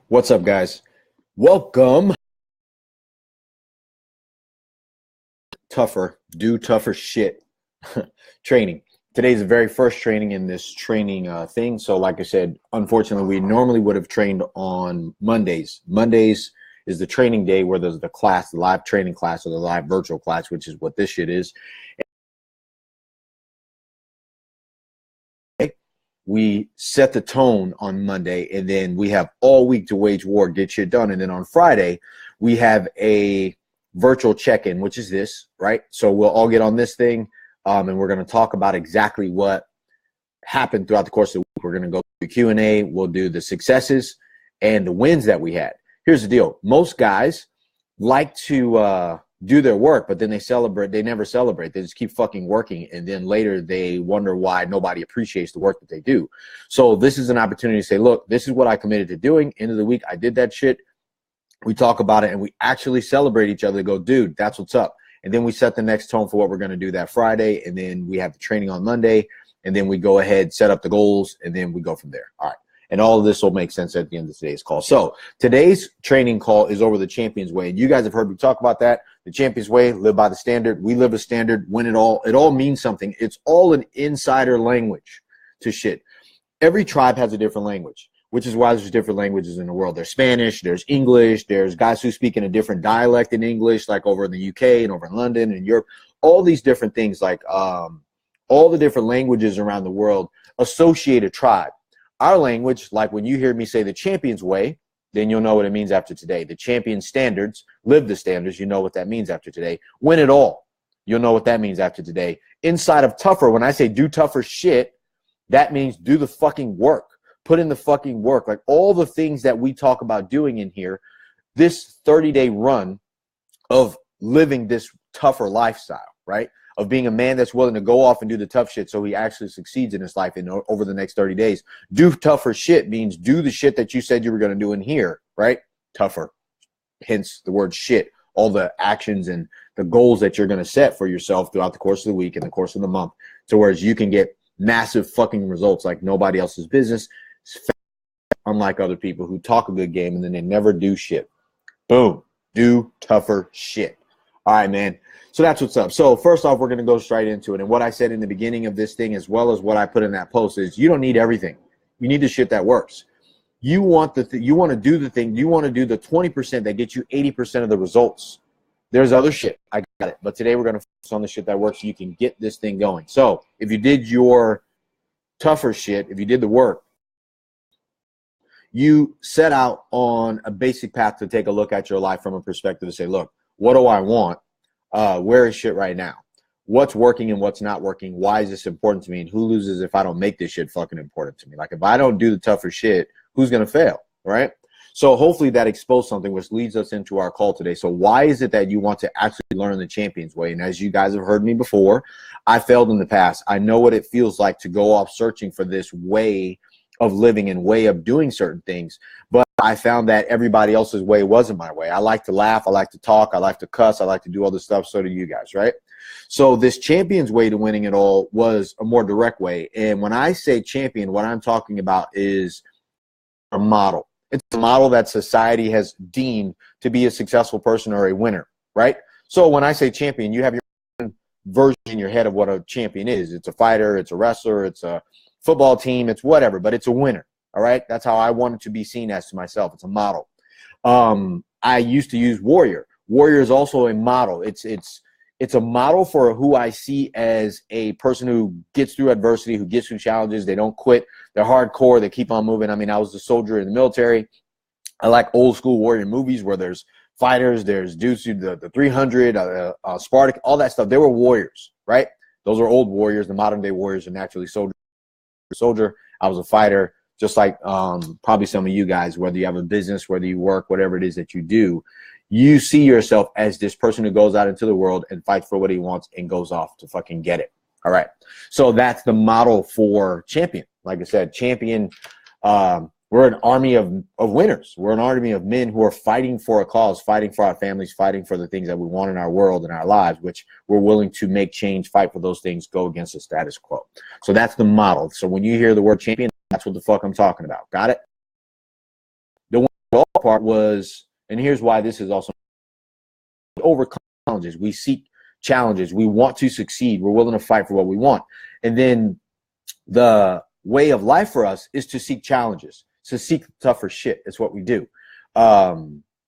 What's up, guys? Welcome. Do tougher shit training. Today's the very first training in this training thing. So like I said, unfortunately, we normally would have trained on Mondays. Mondays is the training day where there's the class, the live training class or the live virtual class, which is what this shit is. We set the tone on Monday, and then we have all week to wage war, get shit done. And then on Friday, we have a virtual check-in, which is this, right? So we'll all get on this thing, and we're going to talk about exactly what happened throughout the course of the week. We're going to go through Q&A. We'll do the successes and the wins that we had. Here's the deal. Most guys like to do their work, but then they never celebrate. They just keep fucking working, and then later they wonder why nobody appreciates the work that they do. So this is an opportunity to say, look, this is what I committed to doing. End of the week, I did that shit. We talk about it, and we actually celebrate each other. Go, dude, that's what's up. And then we set the next tone for what we're going to do that Friday, and then we have the training on Monday, and then we go ahead, set up the goals, and then we go from there. All right. And all of this will make sense at the end of today's call. So today's training call is over the Champions Way. And you guys have heard me talk about that. The Champions Way, live by the standard. We live a standard, win it all. It all means something. It's all an insider language to shit. Every tribe has a different language, which is why there's different languages in the world. There's Spanish, there's English, there's guys who speak in a different dialect in English, like over in the UK and over in London and Europe. All these different things, like all the different languages around the world associate a tribe. Our language, like when you hear me say the Champions Way, then you'll know what it means after today. The champion standards, live the standards, you know what that means after today. Win it all, you'll know what that means after today. Inside of tougher, when I say do tougher shit, that means do the fucking work. Put in the fucking work. Like all the things that we talk about doing in here, this 30-day run of living this tougher lifestyle, right? Of being a man that's willing to go off and do the tough shit so he actually succeeds in his life over the next 30 days. Do tougher shit means do the shit that you said you were going to do in here, right? Tougher. Hence the word shit. All the actions and the goals that you're going to set for yourself throughout the course of the week and the course of the month, to where you can get massive fucking results like nobody else's business, unlike other people who talk a good game and then they never do shit. Boom. Do tougher shit. All right, man. So that's what's up. So first off, we're going to go straight into it. And what I said in the beginning of this thing, as well as what I put in that post, is you don't need everything. You need the shit that works. You want you want to do the thing. You want to do the 20% that gets you 80% of the results. There's other shit. I got it. But today we're going to focus on the shit that works so you can get this thing going. So if you did your tougher shit, if you did the work, you set out on a basic path to take a look at your life from a perspective to say, look, what do I want? Where is shit right now? What's working and what's not working? Why is this important to me? And who loses if I don't make this shit fucking important to me? Like if I don't do the tougher shit, who's going to fail, right? So hopefully that exposed something, which leads us into our call today. So why is it that you want to actually learn the Champions Way? And as you guys have heard me before, I failed in the past. I know what it feels like to go off searching for this way of living and way of doing certain things. But I found that everybody else's way wasn't my way. I like to laugh. I like to talk. I like to cuss. I like to do all this stuff. So do you guys, right? So this champion's way to winning it all was a more direct way. And when I say champion, what I'm talking about is a model. It's a model that society has deemed to be a successful person or a winner, right? So when I say champion, you have your own version in your head of what a champion is. It's a fighter. It's a wrestler. It's a football team. It's whatever, but it's a winner. All right. That's how I wanted to be seen as to myself. It's a model. I used to use warrior. Warrior is also a model. It's a model for who I see as a person who gets through adversity, who gets through challenges. They don't quit. They're hardcore. They keep on moving. I mean, I was a soldier in the military. I like old school warrior movies where there's fighters, there's dudes who the 300, Spartacus, all that stuff. They were warriors, right? Those are old warriors. The modern day warriors are naturally soldier. I was a fighter. Just like probably some of you guys, whether you have a business, whether you work, whatever it is that you do, you see yourself as this person who goes out into the world and fights for what he wants and goes off to fucking get it. All right. So that's the model for champion. Like I said, champion, we're an army of winners. We're an army of men who are fighting for a cause, fighting for our families, fighting for the things that we want in our world and our lives, which we're willing to make change, fight for those things, go against the status quo. So that's the model. So when you hear the word champion, that's what the fuck I'm talking about. Got it? The part was, and here's why this is also overcome challenges. We seek challenges. We want to succeed. We're willing to fight for what we want. And then the way of life for us is to seek challenges, to seek tougher shit. It's what we do.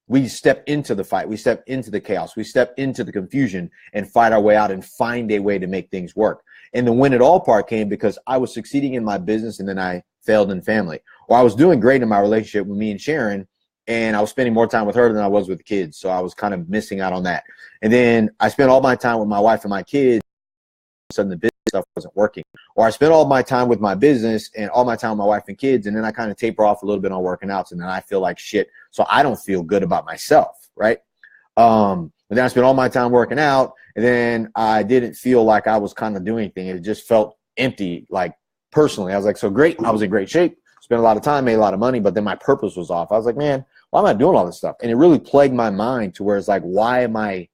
We step into the fight. We step into the chaos. We step into the confusion and fight our way out and find a way to make things work. And the win it all part came because I was succeeding in my business and then I failed in family. Or I was doing great in my relationship with me and Sharon, and I was spending more time with her than I was with the kids. So I was kind of missing out on that. And then I spent all my time with my wife and my kids. All of a sudden the business stuff wasn't working. Or I spent all my time with my business and all my time with my wife and kids, and then I kind of taper off a little bit on working out, and then I feel like shit. So I don't feel good about myself, right? And then I spent all my time working out, and then I didn't feel like I was kind of doing anything. It just felt empty, like personally. I was like, so great. I was in great shape, spent a lot of time, made a lot of money, but then my purpose was off. I was like, man, why am I doing all this stuff? And it really plagued my mind to where it's like, why am I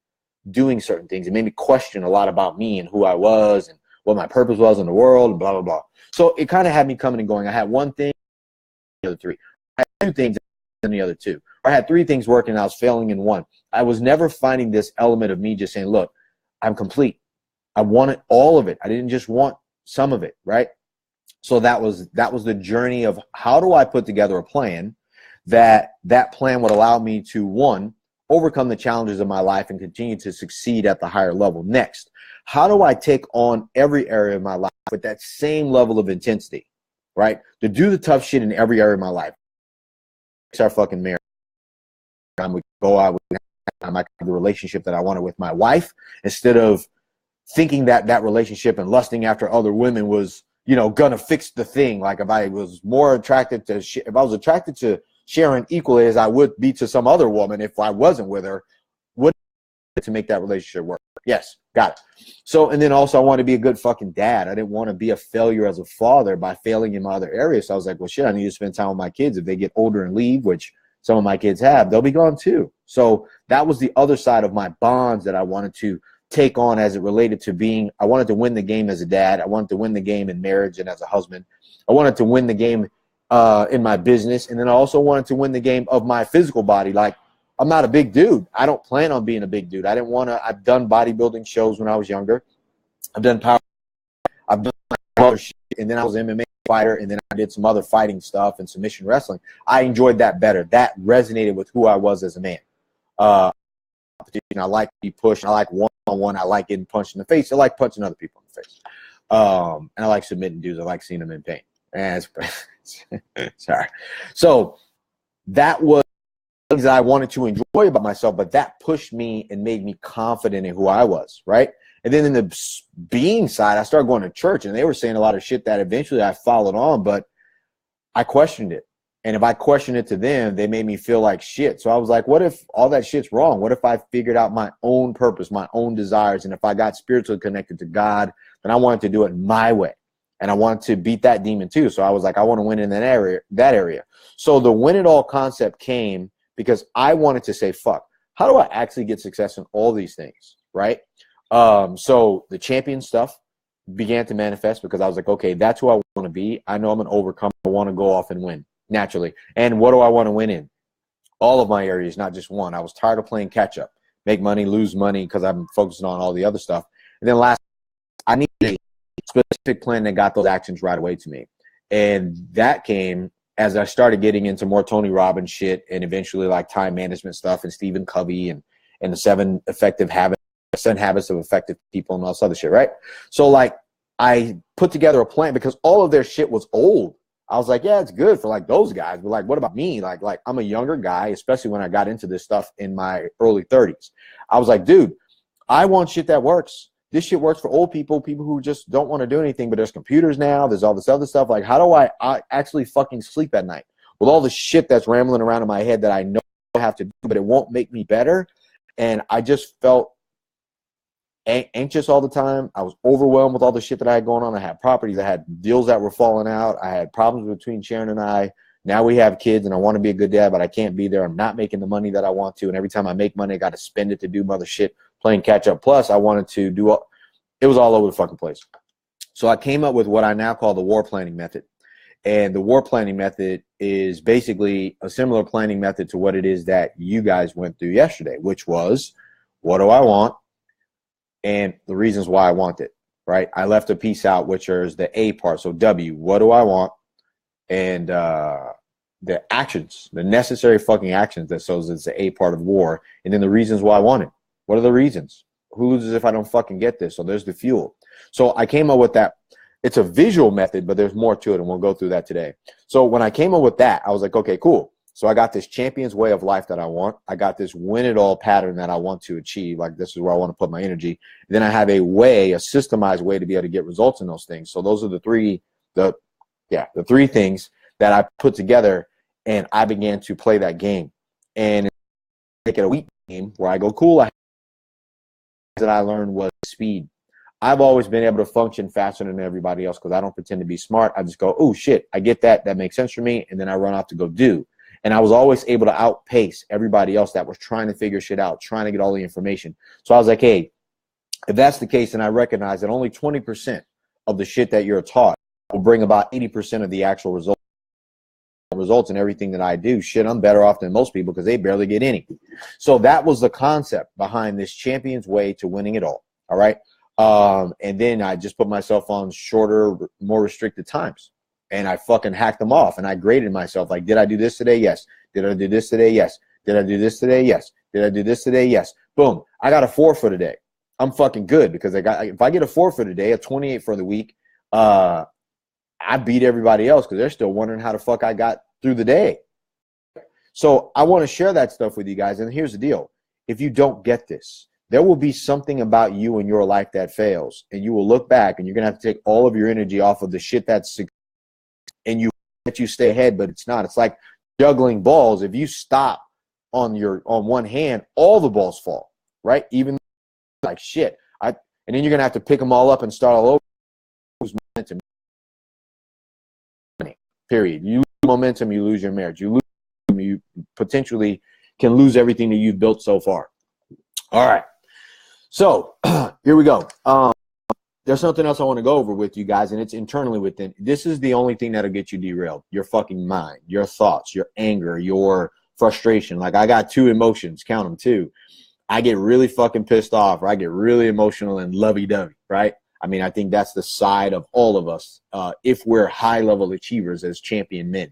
doing certain things? It made me question a lot about me and who I was and what my purpose was in the world, and blah, blah, blah. So it kind of had me coming and going. I had one thing, the other three. I had two things and the other two. Or I had three things working, and I was failing in one. I was never finding this element of me just saying, look, I'm complete. I wanted all of it. I didn't just want some of it, right? So that was the journey of how do I put together a plan that plan would allow me to, one, overcome the challenges of my life and continue to succeed at the higher level. Next, how do I take on every area of my life with that same level of intensity, right? To do the tough shit in every area of my life. It's our fucking marriage. I would go out with the relationship that I wanted with my wife, instead of thinking that that relationship and lusting after other women was, you know, gonna fix the thing. Like if I was more attracted to, if I was attracted to Sharon equally as I would be to some other woman if I wasn't with her, would to make that relationship work. Yes, got it. So, and then also I want to be a good fucking dad. I didn't want to be a failure as a father by failing in my other areas. So I was like, well, shit, I need to spend time with my kids. If they get older and leave, which some of my kids have, they'll be gone too. So that was the other side of my bonds that I wanted to take on as it related to being, I wanted to win the game as a dad. I wanted to win the game in marriage and as a husband. I wanted to win the game in my business. And then I also wanted to win the game of my physical body. Like, I'm not a big dude. I don't plan on being a big dude. I didn't want to. I've done bodybuilding shows when I was younger. I've done power. I've done other shit. And then I was an MMA fighter. And then I did some other fighting stuff and submission wrestling. I enjoyed that better. That resonated with who I was as a man. I like to be pushed. I like one-on-one. I like getting punched in the face. I like punching other people in the face. And I like submitting dudes. I like seeing them in pain. Sorry. So that was things that I wanted to enjoy about myself, but that pushed me and made me confident in who I was, right? And then in the being side, I started going to church, and they were saying a lot of shit that eventually I followed on, but I questioned it. And if I questioned it to them, they made me feel like shit. So I was like, what if all that shit's wrong? What if I figured out my own purpose, my own desires, and if I got spiritually connected to God, then I wanted to do it my way. And I wanted to beat that demon too. So I was like, I want to win in that area. So the win it all concept came because I wanted to say, fuck, how do I actually get success in all these things, right? So the champion stuff began to manifest because I was like, okay, that's who I want to be. I know I'm an overcomer. I want to go off and win naturally. And what do I want to win in? All of my areas, not just one. I was tired of playing catch up, make money, lose money because I'm focusing on all the other stuff. And then last, I needed a specific plan that got those actions right away to me. And that came as I started getting into more Tony Robbins shit and eventually like time management stuff and Stephen Covey and the 7 habits of effective people and all this other shit, right? So like I put together a plan because all of their shit was old. I was like, yeah, it's good for like those guys, but like, what about me? Like I'm a younger guy, especially when I got into this stuff in my early 30s. I was like, dude, I want shit that works. This shit works for old people who just don't want to do anything, but there's computers now. There's all this other stuff. Like, how do I actually fucking sleep at night with all the shit that's rambling around in my head that I know I have to do, but it won't make me better? And I just felt anxious all the time. I was overwhelmed with all the shit that I had going on. I had properties. I had deals that were falling out. I had problems between Sharon and I. Now we have kids, and I want to be a good dad, but I can't be there. I'm not making the money that I want to, and every time I make money, I got to spend it to do other shit, playing catch up. Plus, I wanted to do it was all over the fucking place. So I came up with what I now call the war planning method. And the war planning method is basically a similar planning method to what it is that you guys went through yesterday, which was, what do I want? And the reasons why I want it, right? I left a piece out, which is the A part. So W, what do I want? And the actions, the necessary fucking actions that shows it's the A part of war. And then the reasons why I want it. What are the reasons? Who loses if I don't fucking get this? So there's the fuel. So I came up with that. It's a visual method, but there's more to it, and we'll go through that today. So when I came up with that, I was like, okay, cool. So I got this champion's way of life that I want. I got this win-it-all pattern that I want to achieve. Like, this is where I want to put my energy. Then I have a way, a systemized way to be able to get results in those things. So those are the three things that I put together, and I began to play that game. And make it a week game where I go, cool. That I learned was speed. I've always been able to function faster than everybody else because I don't pretend to be smart. I just go, oh, shit, I get that. That makes sense for me. And then I run off to go do. And I was always able to outpace everybody else that was trying to figure shit out, trying to get all the information. So I was like, hey, if that's the case, then I recognize that only 20% of the shit that you're taught will bring about 80% of the actual results in everything that I do. Shit, I'm better off than most people because they barely get any. So that was the concept behind this champion's way to winning it all. All right. And then I just put myself on shorter, more restricted times, and I fucking hacked them off, and I graded myself. Like, did I do this today? Yes. Did I do this today? Yes. Did I do this today? Yes. Did I do this today? Yes. Boom. I got a 4 for today. I'm fucking good because if I get a 4 for today, a 28 for the week, I beat everybody else because they're still wondering how the fuck I got through the day. So I want to share that stuff with you guys. And here's the deal. If you don't get this, there will be something about you in your life that fails, and you will look back and you're going to have to take all of your energy off of the shit that's, and you stay ahead, but it's not. It's like juggling balls. If you stop on one hand, all the balls fall, right? Even like shit. And then you're going to have to pick them all up and start all over. Lose momentum. Period. You lose momentum, you lose your marriage. You potentially can lose everything that you've built so far. All right. So here we go. There's something else I want to go over with you guys, and it's internally within. This is the only thing that'll get you derailed. Your fucking mind, your thoughts, your anger, your frustration. Like, I got 2 emotions, count them 2. I get really fucking pissed off, or I get really emotional and lovey-dovey, right? I mean, I think that's the side of all of us if we're high-level achievers as champion men.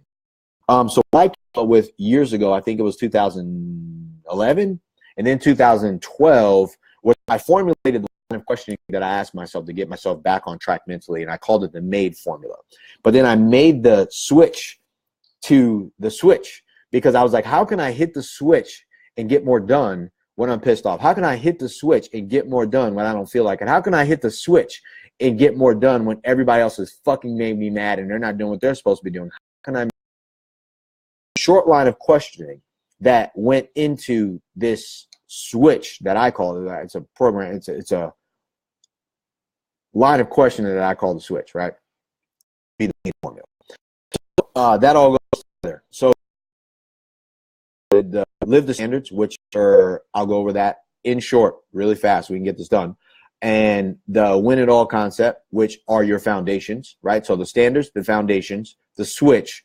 So I came up with years ago, I think it was 2011, and then 2012, what I formulated the line of questioning that I asked myself to get myself back on track mentally, and I called it the MADE formula. But then I made the switch to the switch because I was like, how can I hit the switch and get more done when I'm pissed off? How can I hit the switch and get more done when I don't feel like it? How can I hit the switch and get more done when everybody else has fucking made me mad and they're not doing what they're supposed to be doing? How can I? Short line of questioning that went into this switch that I call it. It's a program. It's a line of questioning that I call the switch, right? Be the main formula. So, that all goes together. So live the standards, which are, I'll go over that in short, really fast. We can get this done. And the win it all concept, which are your foundations, right? So the standards, the foundations, the switch.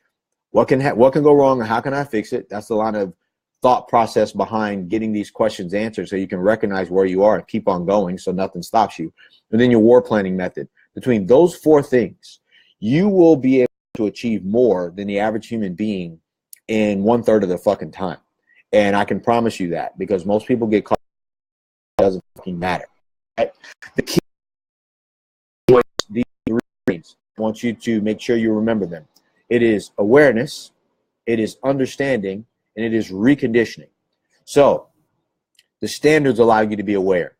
What can go wrong, and how can I fix it? That's the line of thought process behind getting these questions answered so you can recognize where you are and keep on going so nothing stops you. And then your war planning method. Between those 4 things, you will be able to achieve more than the average human being in 1/3 of the fucking time. And I can promise you that because most people get caught. It doesn't fucking matter. Right? The key is these 3 things. I want you to make sure you remember them. It is awareness, it is understanding, and it is reconditioning. So the standards allow you to be aware.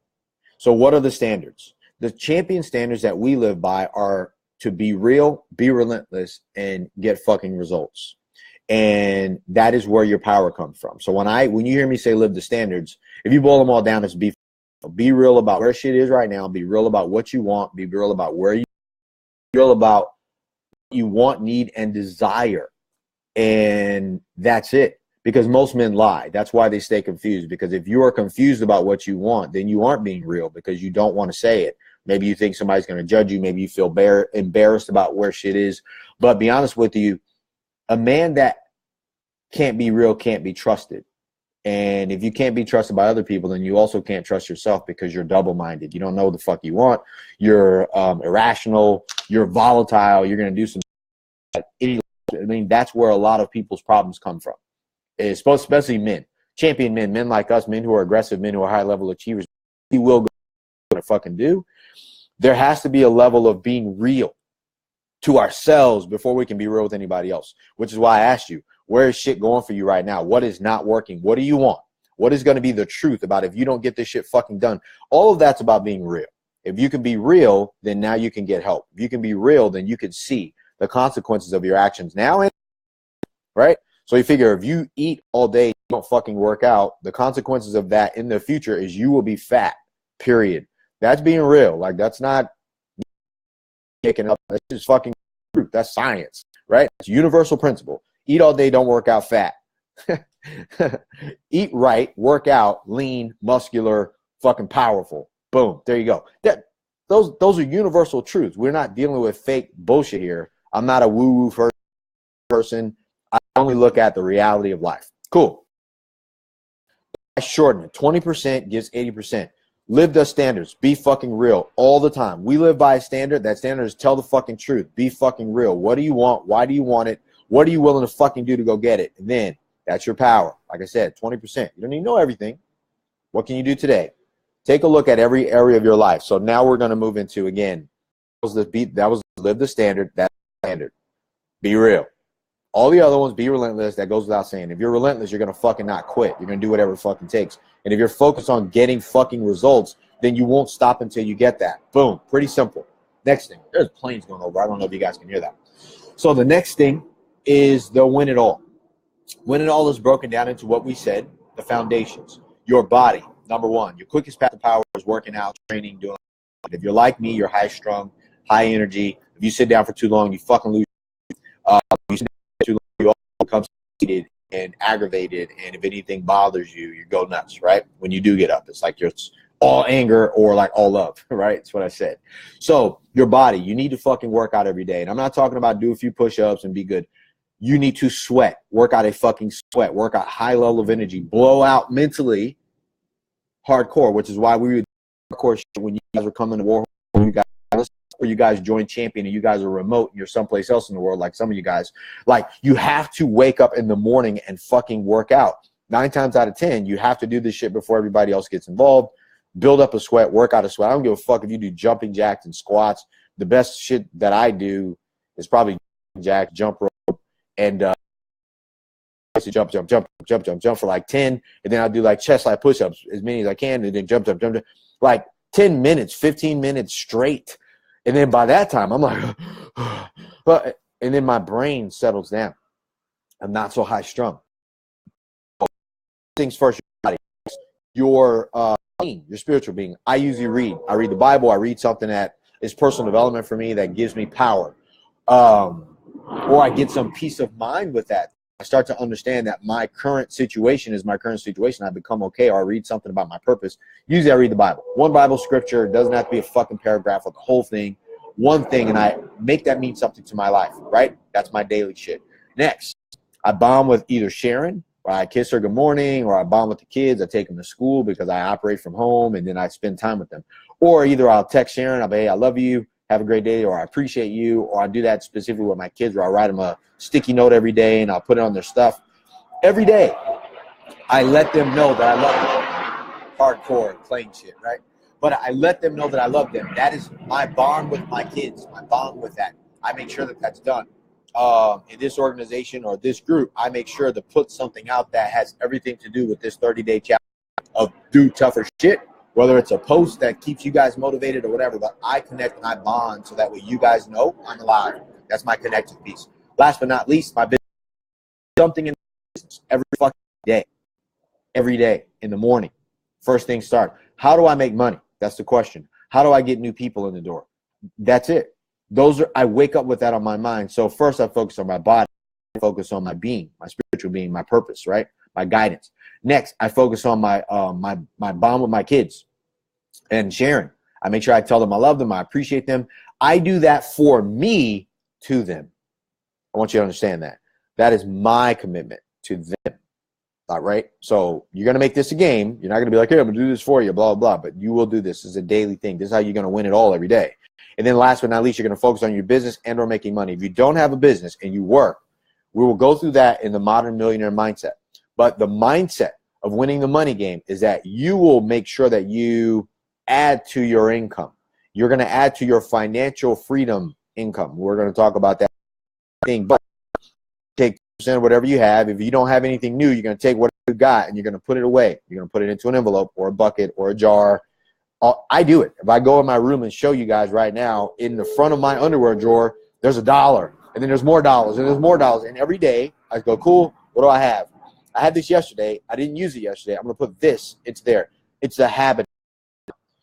So what are the standards? The champion standards that we live by are to be real, be relentless, and get fucking results. And that is where your power comes from. So when you hear me say live the standards, if you boil them all down, it's be real about where shit is right now, be real about what you want, be real about where you real about you want, need, and desire. And that's it. Because most men lie. That's why they stay confused. Because if you are confused about what you want, then you aren't being real because you don't want to say it. Maybe you think somebody's going to judge you. Maybe you feel embarrassed about where shit is. But be honest with you, a man that can't be real can't be trusted. And if you can't be trusted by other people, then you also can't trust yourself because you're double-minded. You don't know what the fuck you want. You're irrational. You're volatile. You're going to do some. I mean, that's where a lot of people's problems come from. Especially men, champion men like us, men who are aggressive, men who are high-level achievers. We will go what to fucking do. There has to be a level of being real to ourselves before we can be real with anybody else, which is why I asked you, where is shit going for you right now? What is not working? What do you want? What is going to be the truth about if you don't get this shit fucking done? All of that's about being real. If you can be real, then now you can get help. If you can be real, then you can see the consequences of your actions now, right? So you figure if you eat all day, you don't fucking work out, the consequences of that in the future is you will be fat, period. That's being real. Like, that's not kicking up. That's just fucking truth. That's science, right? It's a universal principle. Eat all day, don't work out, fat. Eat right, work out, lean, muscular, fucking powerful. Boom, there you go. Those are universal truths. We're not dealing with fake bullshit here. I'm not a woo-woo person. I only look at the reality of life. Cool. I shorten it. 20% gives 80%. Live the standards. Be fucking real all the time. We live by a standard. That standard is tell the fucking truth. Be fucking real. What do you want? Why do you want it? What are you willing to fucking do to go get it? And then that's your power. Like I said, 20%. You don't need to know everything. What can you do today? Take a look at every area of your life. So now we're going to move into, again, that was live the standard. That's the standard. Be real. All the other ones, be relentless. That goes without saying. If you're relentless, you're going to fucking not quit. You're going to do whatever it fucking takes. And if you're focused on getting fucking results, then you won't stop until you get that. Boom. Pretty simple. Next thing. There's planes going over. I don't know if you guys can hear that. So the next thing is the win it all. Win it all is broken down into what we said, the foundations. Your body, number one. Your quickest path to power is working out, training, doing. If you're like me, you're high strung, high energy. If you sit down for too long, you fucking lose. You sit down too long, you all become seated and aggravated. And if anything bothers you, you go nuts, right? When you do get up, it's like you're all anger or like all love, right? That's what I said. So your body, you need to fucking work out every day. And I'm not talking about do a few push-ups and be good. You need to sweat, work out a fucking sweat, work out high level of energy, blow out mentally hardcore, which is why we were hardcore when you guys were coming to war, or you guys joined Champion and you guys are remote and you're someplace else in the world, like some of you guys. Like, you have to wake up in the morning and fucking work out. 9 times out of 10, you have to do this shit before everybody else gets involved. Build up a sweat, work out a sweat. I don't give a fuck if you do jumping jacks and squats. The best shit that I do is probably jack, jump rope, and jump for like 10, and then I'll do like chest like push-ups as many as I can, and then jump like 10 minutes, 15 minutes straight. And then by that time I'm like and then my brain settles down. I'm not so high strung. Things first, your being, your spiritual being. I usually read the Bible. I read something that is personal development for me that gives me power. Or I get some peace of mind with that. I start to understand that my current situation is my current situation. I become okay, or I read something about my purpose. Usually I read the Bible. One Bible scripture. It doesn't have to be a fucking paragraph or the whole thing. One thing, and I make that mean something to my life, right? That's my daily shit. Next, I bond with either Sharon, or I kiss her good morning, or I bond with the kids. I take them to school because I operate from home, and then I spend time with them. Or either I'll text Sharon, I'll be, hey, I love you. Have a great day, or I appreciate you, or I do that specifically with my kids, where I write them a sticky note every day and I'll put it on their stuff. Every day, I let them know that I love them. Hardcore, plain shit, right? But I let them know that I love them. That is my bond with my kids, my bond with that. I make sure that that's done. In this organization or this group, I make sure to put something out that has everything to do with this 30-day challenge of do tougher shit. Whether it's a post that keeps you guys motivated or whatever, but I connect and I bond so that way you guys know I'm alive. That's my connected piece. Last but not least, my business. Something in business every fucking day. Every day in the morning. First thing start. How do I make money? That's the question. How do I get new people in the door? That's it. I wake up with that on my mind. So first I focus on my body. I focus on my being, my spiritual being, my purpose, right? My guidance. Next, I focus on my bond with my kids and Sharon. I make sure I tell them I love them, I appreciate them. I do that for me to them. I want you to understand that. That is my commitment to them. All right. So you're going to make this a game. You're not going to be like, hey, I'm going to do this for you, blah, blah, blah. But you will do this as a daily thing. This is how you're going to win it all every day. And then last but not least, you're going to focus on your business and or making money. If you don't have a business and you work, we will go through that in the modern millionaire mindset. But the mindset of winning the money game is that you will make sure that you add to your income. You're going to add to your financial freedom income. We're going to talk about that thing. But take whatever you have. If you don't have anything new, you're going to take what you got and you're going to put it away. You're going to put it into an envelope or a bucket or a jar. I do it. If I go in my room and show you guys right now, in the front of my underwear drawer, there's $1, and then there's more dollars, and there's more dollars. And every day I go, cool, what do I have? I had this yesterday. I didn't use it yesterday. I'm going to put this. It's there. It's a habit.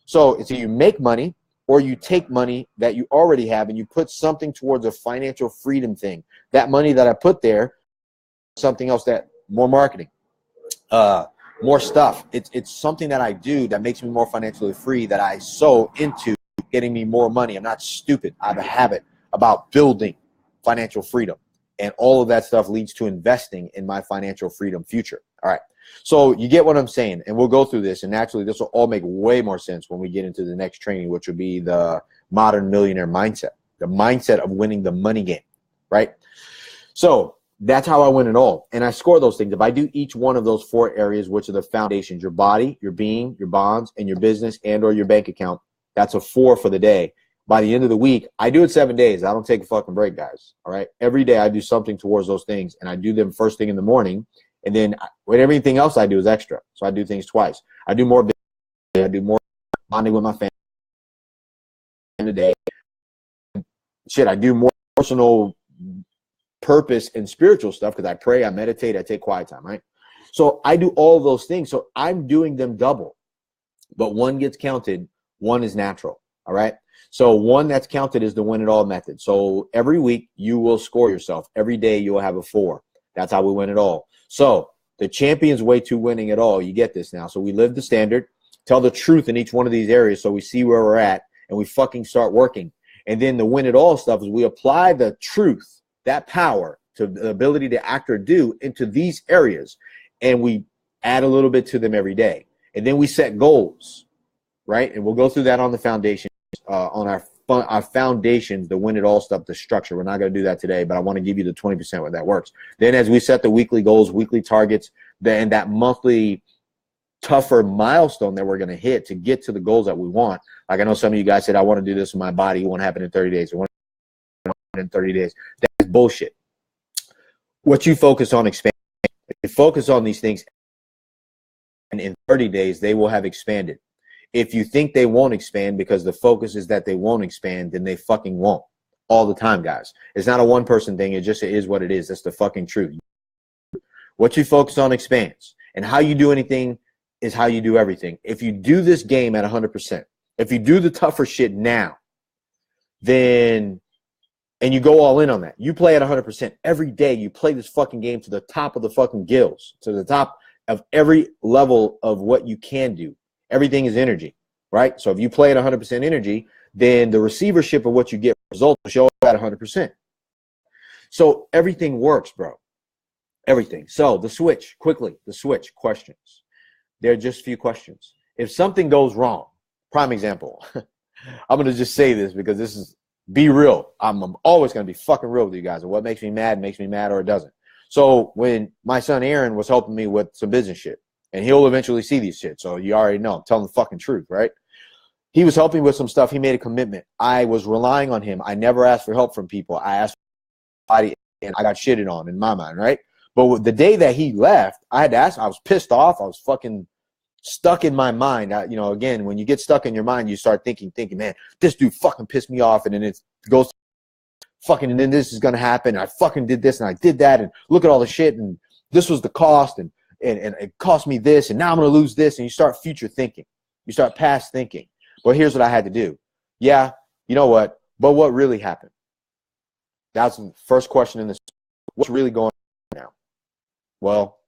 So it's either you make money or you take money that you already have and you put something towards a financial freedom thing. That money that I put there, something else, that more marketing, more stuff. It's something that I do that makes me more financially free, that I sow into getting me more money. I'm not stupid. I have a habit about building financial freedom, and all of that stuff leads to investing in my financial freedom future. All right. So you get what I'm saying, and we'll go through this, and naturally this will all make way more sense when we get into the next training, which will be the modern millionaire mindset, the mindset of winning the money game, right? So that's how I win it all. And I score those things. If I do each one of those 4 areas, which are the foundations, your body, your being, your bonds, and your business and or your bank account, that's a 4 for the day. By the end of the week, I do it 7 days. I don't take a fucking break, guys. All right. Every day I do something towards those things, and I do them first thing in the morning. And then with everything else I do is extra. So I do things twice. I do more business. I do more bonding with my family in the day. Shit, I do more personal purpose and spiritual stuff because I pray, I meditate, I take quiet time, right? So I do all of those things. So I'm doing them double. But one gets counted, one is natural. All right. So one that's counted is the win it all method. So every week you will score yourself. Every day you will have a 4. That's how we win it all. So the champion's way to winning it all. You get this now. So we live the standard, tell the truth in each one of these areas so we see where we're at, and we fucking start working. And then the win it all stuff is we apply the truth, that power, to the ability to act or do into these areas, and we add a little bit to them every day. And then we set goals, right? And we'll go through that on the foundation, on our foundations, the win it all stuff, the structure. We're not going to do that today, but I want to give you the 20% where that works. Then as we set the weekly goals, weekly targets, then that monthly tougher milestone that we're going to hit to get to the goals that we want. Like I know some of you guys said, I want to do this with my body. It won't happen in 30 days. It won't happen in 30 days. That's bullshit. What you focus on expands. If you focus on these things, and in 30 days, they will have expanded. If you think they won't expand because the focus is that they won't expand, then they fucking won't. All the time, guys. It's not a one-person thing. It just is what it is. That's the fucking truth. What you focus on expands. And how you do anything is how you do everything. If you do this game at 100%, if you do the tougher shit now, then, and you go all in on that, you play at 100% every day, you play this fucking game to the top of the fucking gills, to the top of every level of what you can do. Everything is energy, right? So if you play at 100% energy, then the receivership of what you get results will show up at 100%. So everything works, bro. Everything. So the switch, quickly, the switch questions. There are just a few questions. If something goes wrong, prime example, I'm going to just say this because this is, be real. I'm always going to be fucking real with you guys. And what makes me mad or it doesn't. So when my son Aaron was helping me with some business shit, and he'll eventually see these shit, so you already know, I'm telling the fucking truth, right? He was helping with some stuff. He made a commitment. I was relying on him. I never asked for help from people. I asked for somebody, and I got shitted on in my mind, right? But the day that he left, I had to ask. I was pissed off. I was fucking stuck in my mind. You know, again, when you get stuck in your mind, you start thinking, man, this dude fucking pissed me off, and then it goes fucking, and then this is gonna happen. I fucking did this, and I did that, and look at all the shit, and this was the cost, and it cost me this, and now I'm going to lose this, and you start future thinking. You start past thinking. Well, here's what I had to do. Yeah, you know what? But what really happened? That's the first question in this. What's really going on now? Well,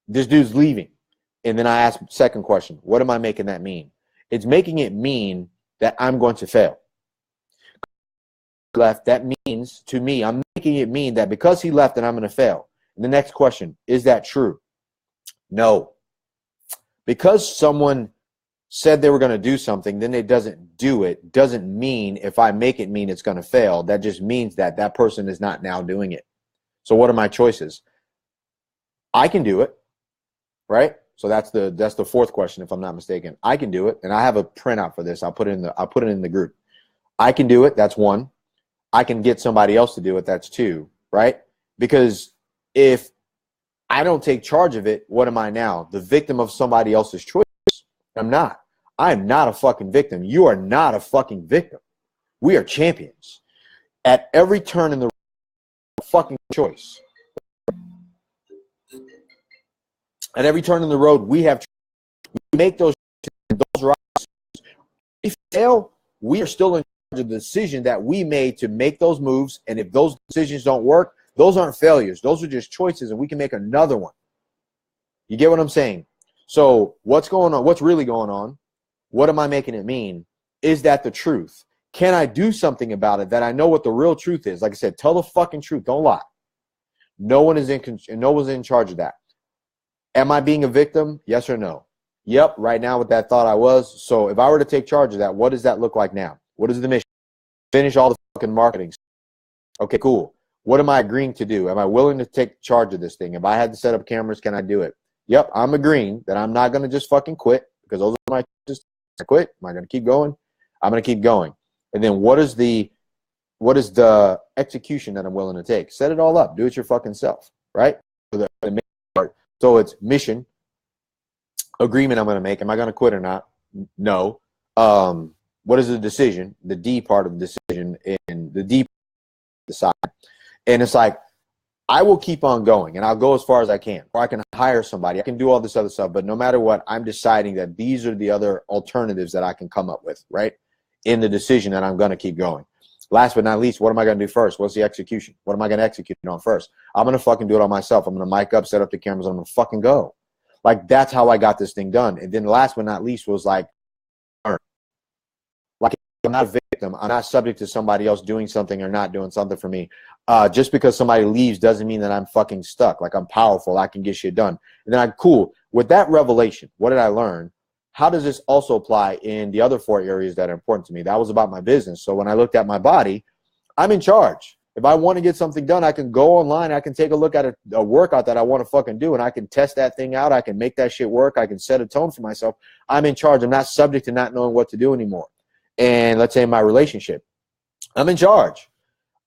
this dude's leaving. And then I asked second question, what am I making that mean? It's making it mean that I'm going to fail. Left, that means to me, I'm making it mean that because he left, that I'm going to fail. And the next question, is that true? No. Because someone said they were going to do something, then it doesn't do it, doesn't mean if I make it mean it's going to fail. That just means that that person is not now doing it. So what are my choices? I can do it, right? So that's the fourth question, if I'm not mistaken. I can do it, and I have a printout for this. I'll put it in the group. I can do it. That's one. I can get somebody else to do it. That's two, right? Because if I don't take charge of it, what am I now? The victim of somebody else's choice? I'm not. I'm not a fucking victim. You are not a fucking victim. We are champions. At every turn in the fucking choice. At every turn in the road, we make those rights. If we fail, we are still in charge of the decision that we made to make those moves. And if those decisions don't work, those aren't failures. Those are just choices, and we can make another one. You get what I'm saying? So what's going on? What's really going on? What am I making it mean? Is that the truth? Can I do something about it that I know what the real truth is? Like I said, tell the fucking truth. Don't lie. No one is no one's in charge of that. Am I being a victim? Yes or no? Yep, right now with that thought I was. So if I were to take charge of that, what does that look like now? What is the mission? Finish all the fucking marketing. Okay, cool. What am I agreeing to do? Am I willing to take charge of this thing? If I had to set up cameras, can I do it? Yep, I'm agreeing that I'm not going to just fucking quit, because those are my choices. I quit. Am I going to keep going? I'm going to keep going. And then what is the execution that I'm willing to take? Set it all up. Do it your fucking self, right? So it's mission, agreement I'm going to make. Am I going to quit or not? No. What is the decision? The D part of the decision, and the D side. And it's like, I will keep on going, and I'll go as far as I can, or I can hire somebody. I can do all this other stuff, but no matter what, I'm deciding that these are the other alternatives that I can come up with, right? In the decision that I'm going to keep going. Last but not least, what am I going to do first? What's the execution? What am I going to execute on first? I'm going to fucking do it on myself. I'm going to mic up, set up the cameras. I'm going to fucking go. Like, that's how I got this thing done. And then last but not least was like I'm not a victim. I'm not subject to somebody else doing something or not doing something for me. Just because somebody leaves doesn't mean that I'm fucking stuck. Like, I'm powerful. I can get shit done. And then I'm cool. With that revelation, what did I learn? How does this also apply in the other 4 areas that are important to me? That was about my business. So when I looked at my body, I'm in charge. If I want to get something done, I can go online. I can take a look at a workout that I want to fucking do, and I can test that thing out. I can make that shit work. I can set a tone for myself. I'm in charge. I'm not subject to not knowing what to do anymore. And let's say in my relationship, I'm in charge.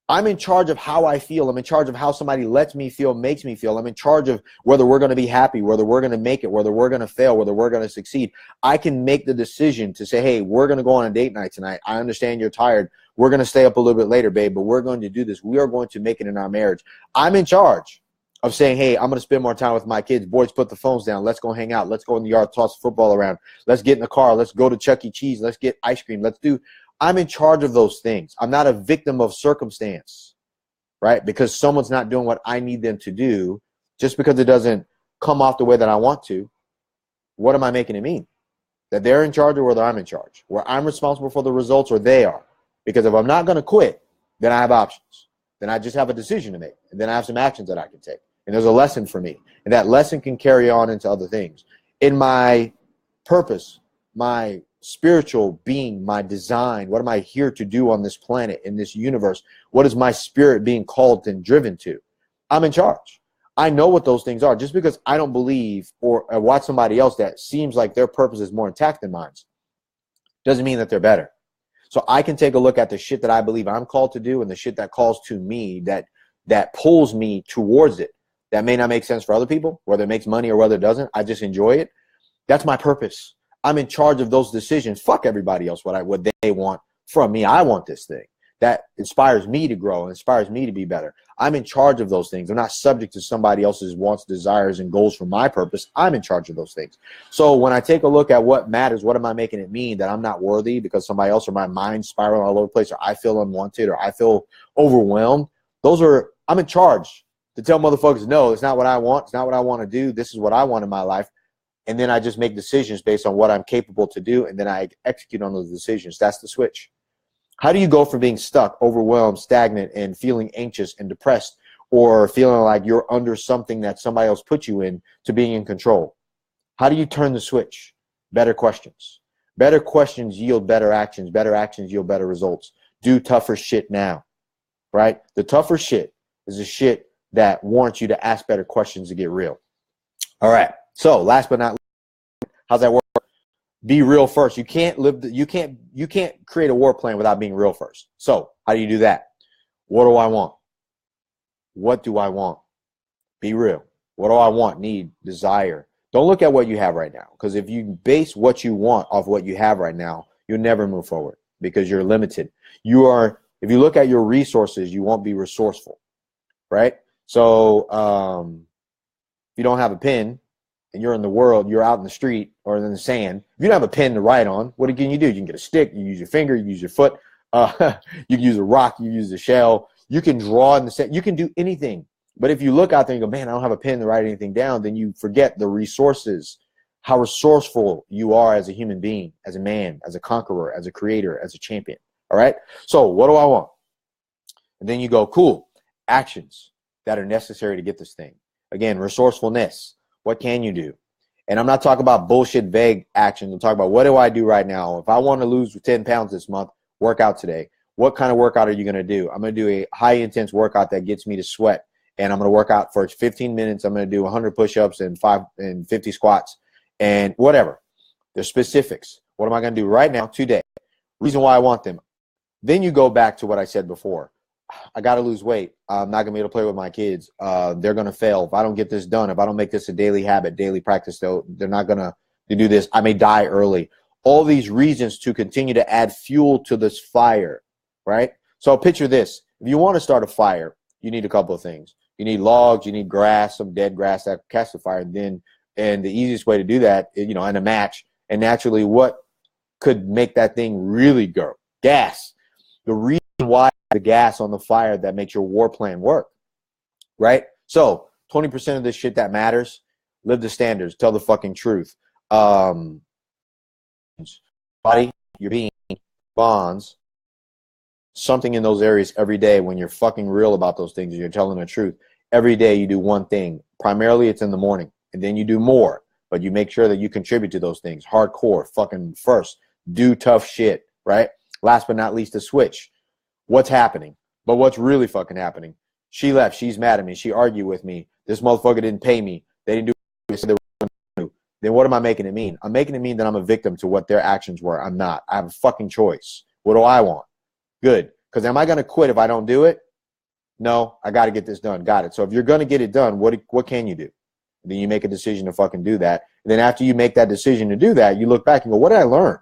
I'm in charge of how I feel. I'm in charge of how somebody lets me feel, makes me feel. I'm in charge of whether we're going to be happy, whether we're going to make it, whether we're going to fail, whether we're going to succeed. I can make the decision to say, hey, we're going to go on a date night tonight. I understand you're tired. We're going to stay up a little bit later, babe, but we're going to do this. We are going to make it in our marriage. I'm in charge of saying, hey, I'm going to spend more time with my kids. Boys, put the phones down. Let's go hang out. Let's go in the yard, toss the football around. Let's get in the car. Let's go to Chuck E. Cheese. Let's get ice cream. I'm in charge of those things. I'm not a victim of circumstance, right? Because someone's not doing what I need them to do, just because it doesn't come off the way that I want to. What am I making it mean? That they're in charge, or whether I'm in charge? Where I'm responsible for the results, or they are? Because if I'm not going to quit, then I have options. Then I just have a decision to make. And then I have some actions that I can take. And there's a lesson for me. And that lesson can carry on into other things. In my purpose, my spiritual being, my design, what am I here to do on this planet, in this universe? What is my spirit being called and driven to? I'm in charge. I know what those things are. Just because I don't believe or watch somebody else that seems like their purpose is more intact than mine doesn't mean that they're better. So I can take a look at the shit that I believe I'm called to do, and the shit that calls to me, that pulls me towards it. That may not make sense for other people, whether it makes money or whether it doesn't. I just enjoy it. That's my purpose. I'm in charge of those decisions. Fuck everybody else, what they want from me. I want this thing. That inspires me to grow, inspires me to be better. I'm in charge of those things. I'm not subject to somebody else's wants, desires, and goals for my purpose. I'm in charge of those things. So when I take a look at what matters, what am I making it mean? That I'm not worthy because somebody else, or my mind spiraling all over the place, or I feel unwanted, or I feel overwhelmed. I'm in charge to tell motherfuckers, no, it's not what I want. It's not what I want to do. This is what I want in my life. and then I just make decisions based on what I'm capable to do, and then I execute on those decisions. That's the switch. How do you go from being stuck, overwhelmed, stagnant, and feeling anxious and depressed, or feeling like you're under something that somebody else put you in, to being in control? How do you turn the switch? Better questions. Better questions yield better actions. Better actions yield better results. Do tougher shit now, right? The tougher shit is the shit that warrants you to ask better questions to get real. All right. So last but not least, how's that work? Be real first. You can't create a war plan without being real first. So how do you do that? What do I want? What do I want? Be real. What do I want, need, desire? Don't look at what you have right now, because if you base what you want off what you have right now, you'll never move forward because you're limited. If you look at your resources, you won't be resourceful, right? So if you don't have a pen and you're in the world, you're out in the street or in the sand, if you don't have a pen to write on, what can you do? You can get a stick, you use your finger, you use your foot, you can use a rock, you use a shell, you can draw in the sand, you can do anything. But if you look out there and go, man, I don't have a pen to write anything down, then you forget the resources, how resourceful you are as a human being, as a man, as a conqueror, as a creator, as a champion. All right? So what do I want? And then you go, cool, actions that are necessary to get this thing. Again, resourcefulness. What can you do? And I'm not talking about bullshit, vague actions. I'm talking about, what do I do right now? If I want to lose 10 pounds this month, work out today. What kind of workout are you going to do? I'm going to do a high intense workout that gets me to sweat. And I'm going to work out for 15 minutes. I'm going to do 100 push-ups and 50 squats and whatever. There's specifics. What am I going to do right now, today? Reason why I want them. Then you go back to what I said before. I got to lose weight. I'm not going to be able to play with my kids. They're going to fail. If I don't get this done, if I don't make this a daily habit, daily practice, they're not going to do this. I may die early. All these reasons to continue to add fuel to this fire, right? So picture this. If you want to start a fire, you need a couple of things. You need logs, you need grass, some dead grass that catch the fire. And the easiest way to do that, in a match. And naturally, what could make that thing really go? Gas. The reason why the gas on the fire that makes your war plan work, right? So 20% of this shit that matters, live the standards, tell the fucking truth. Body, your being, bonds, something in those areas every day when you're fucking real about those things and you're telling the truth. Every day you do one thing. Primarily it's in the morning, and then you do more, but you make sure that you contribute to those things. Hardcore, fucking first. Do tough shit, right? Last but not least, the switch. What's happening? But what's really fucking happening? She left. She's mad at me. She argued with me. This motherfucker didn't pay me. They didn't do what they said they were going to do. Then what am I making it mean? I'm making it mean that I'm a victim to what their actions were. I'm not. I have a fucking choice. What do I want? Good. Because am I going to quit if I don't do it? No, I got to get this done. Got it. So if you're going to get it done, what can you do? And then you make a decision to fucking do that. And then after you make that decision to do that, you look back and go, what did I learn?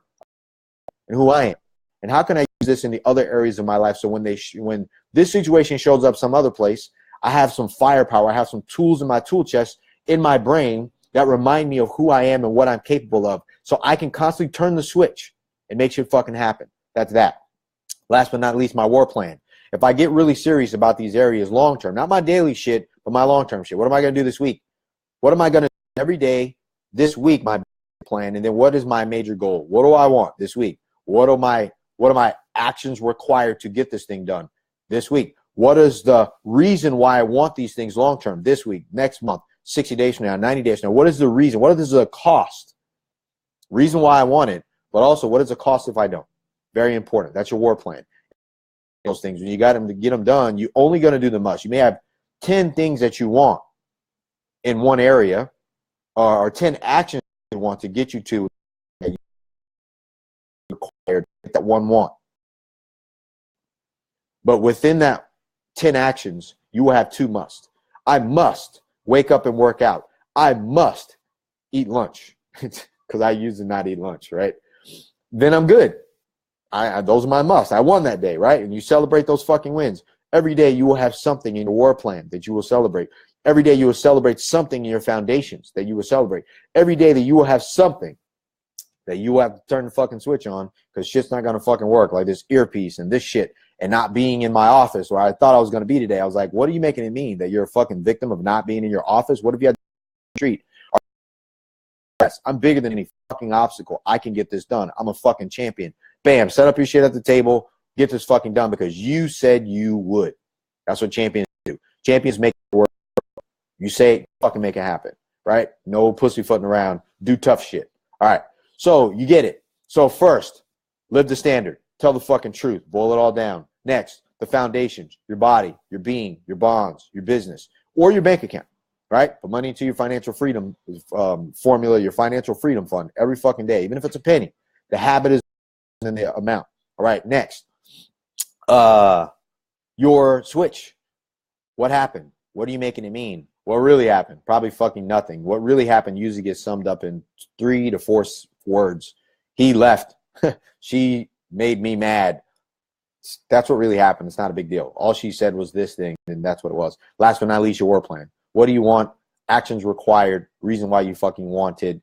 And who I am? And how can I use this in the other areas of my life so when this situation shows up some other place, I have some firepower, I have some tools in my tool chest, in my brain that remind me of who I am and what I'm capable of, so I can constantly turn the switch and make shit fucking happen. That's that. Last but not least, my war plan. If I get really serious about these areas long term, not my daily shit, but my long term shit, what am I going to do this week? What am I going to do every day this week, my plan? And then what is my major goal? What do I want this week? What are my actions required to get this thing done this week? What is the reason why I want these things long term this week, next month, 60 days from now, 90 days from now? What is the reason? What is the cost? Reason why I want it, but also what is the cost if I don't? Very important. That's your war plan. Those things, when you got them to get them done, you're only going to do the most. You may have 10 things that you want in one area, or 10 actions you want to get you to that you require that one want. But within that 10 actions, you will have 2 must. I must wake up and work out. I must eat lunch because I used to not eat lunch, right? Then I'm good. Those are my musts. I won that day, right? And you celebrate those fucking wins. Every day you will have something in your war plan that you will celebrate. Every day you will celebrate something in your foundations that you will celebrate. Every day that you will have something that you will have to turn the fucking switch on, because shit's not going to fucking work, like this earpiece and this shit and not being in my office where I thought I was going to be today. I was like, what are you making it mean? That you're a fucking victim of not being in your office? What if you had to street? yes, I'm bigger than any fucking obstacle. I can get this done. I'm a fucking champion. Bam, set up your shit at the table. Get this fucking done because you said you would. That's what champions do. Champions make it work. You say it, fucking make it happen, right? No pussyfooting around. Do tough shit. All right. So you get it. So first, live the standard. Tell the fucking truth. Boil it all down. Next, the foundations, your body, your being, your bonds, your business, or your bank account, right? Put money into your financial freedom formula, your financial freedom fund every fucking day, even if it's a penny. The habit is in the amount. All right. Next, your switch. What happened? What are you making it mean? What really happened? Probably fucking nothing. What really happened usually gets summed up in 3 to 4 words. He left. She made me mad. That's what really happened. It's not a big deal. All she said was this thing, and that's what it was. Last but not least, your war plan. What do you want? Actions required. Reason why you fucking wanted.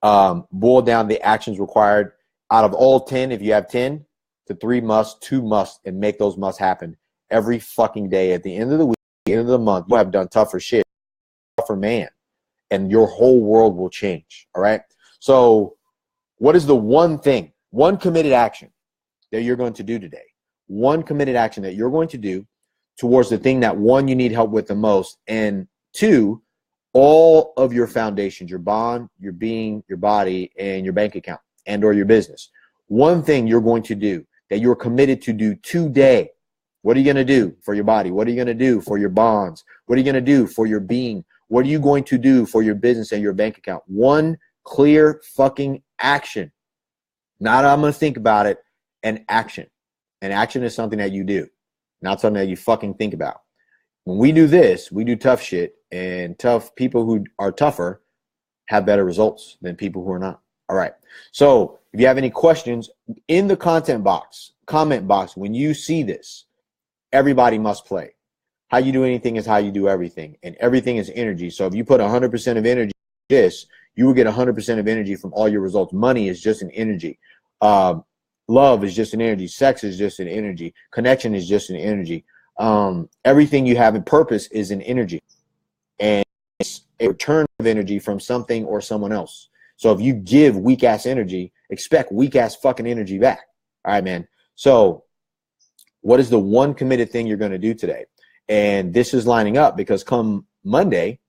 Boil down the actions required. Out of all 10, if you have 10, to 3 must, 2 must, and make those must happen every fucking day. At the end of the week, at the end of the month, you have done tougher shit. Tougher man. And your whole world will change. All right? So what is the one thing, one committed action that you're going to do today? One committed action that you're going to do towards the thing that, one, you need help with the most, and 2, all of your foundations, your bond, your being, your body, and your bank account and or your business. One thing you're going to do that you're committed to do today. What are you going to do for your body? What are you going to do for your bonds? What are you going to do for your being? What are you going to do for your business and your bank account? One clear fucking action. Not I'm going to think about it, an action. And action is something that you do, not something that you fucking think about. When we do this, we do tough shit, and tough people who are tougher have better results than people who are not. All right. So if you have any questions in the comment box, when you see this, everybody must play. How you do anything is how you do everything, and everything is energy. So if you put 100% of energy in this, you will get 100% of energy from all your results. Money is just an energy. Love is just an energy. Sex is just an energy. Connection is just an energy. Everything you have in purpose is an energy. And it's a return of energy from something or someone else. So if you give weak-ass energy, expect weak-ass fucking energy back. All right, man. So what is the one committed thing you're going to do today? And this is lining up because come Monday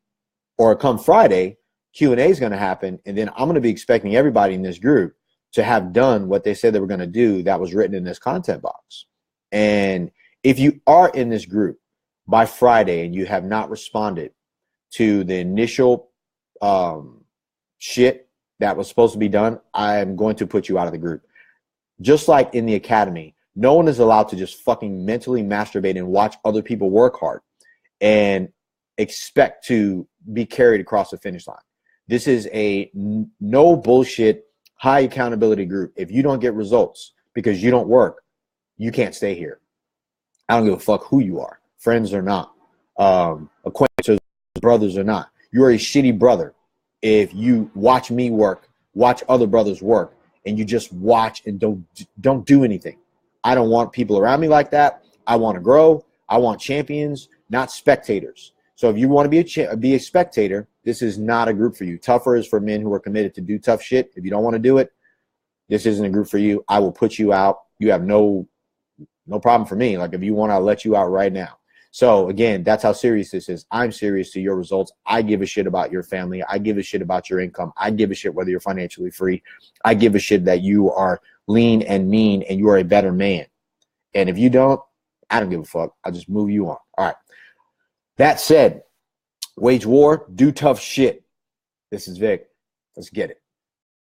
or come Friday, Q&A is going to happen. And then I'm going to be expecting everybody in this group to have done what they said they were going to do that was written in this content box. And if you are in this group by Friday and you have not responded to the initial shit that was supposed to be done, I'm going to put you out of the group. Just like in the academy, no one is allowed to just fucking mentally masturbate and watch other people work hard and expect to be carried across the finish line. This is a no bullshit, high accountability group. If you don't get results because you don't work, you can't stay here. I don't give a fuck who you are, friends or not, acquaintances, brothers or not. You're a shitty brother if you watch me work, watch other brothers work, and you just watch and don't do anything. I don't want people around me like that. I want to grow. I want champions, not spectators. So if you want to be a spectator, this is not a group for you. Tougher is for men who are committed to do tough shit. If you don't want to do it, this isn't a group for you. I will put you out. You have no problem for me. Like if you want, I'll let you out right now. So again, that's how serious this is. I'm serious to your results. I give a shit about your family. I give a shit about your income. I give a shit whether you're financially free. I give a shit that you are lean and mean and you are a better man. And if you don't, I don't give a fuck. I'll just move you on. All right. That said, wage war, do tough shit. This is Vic. Let's get it.